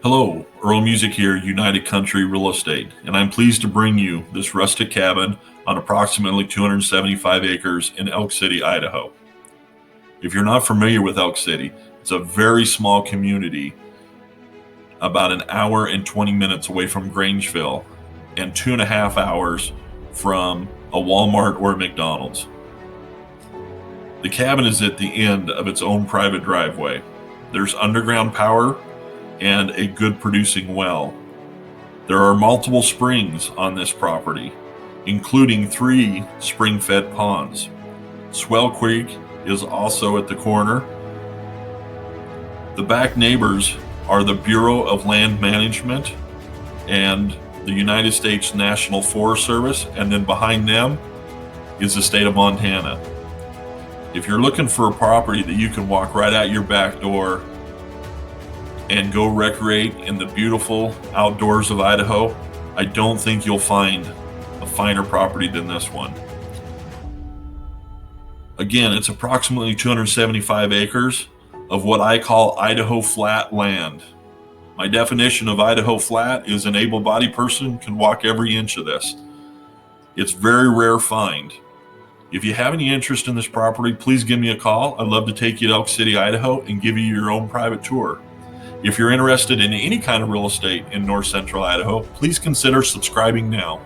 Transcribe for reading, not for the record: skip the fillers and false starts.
Hello, Earl Musick here, United Country Real Estate, and I'm pleased to bring you this rustic cabin on approximately 275 acres in Elk City, Idaho. If you're not familiar with Elk City, it's a very small community, about an hour and 20 minutes away from Grangeville, and 2.5 hours from a Walmart or a McDonald's. The cabin is at the end of its own private driveway. There's underground power and a good producing well. There are multiple springs on this property, including 3 spring-fed ponds. Swell Creek is also at the corner. The back neighbors are the Bureau of Land Management and the United States National Forest Service, and then behind them is the state of Montana. If you're looking for a property that you can walk right out your back door and go recreate in the beautiful outdoors of Idaho, I don't think you'll find a finer property than this one. Again, it's approximately 275 acres of what I call Idaho flat land. My definition of Idaho flat is an able-bodied person can walk every inch of this. It's very rare find. If you have any interest in this property, please give me a call. I'd love to take you to Elk City, Idaho and give you your own private tour. If you're interested in any kind of real estate in north central Idaho, please consider subscribing now.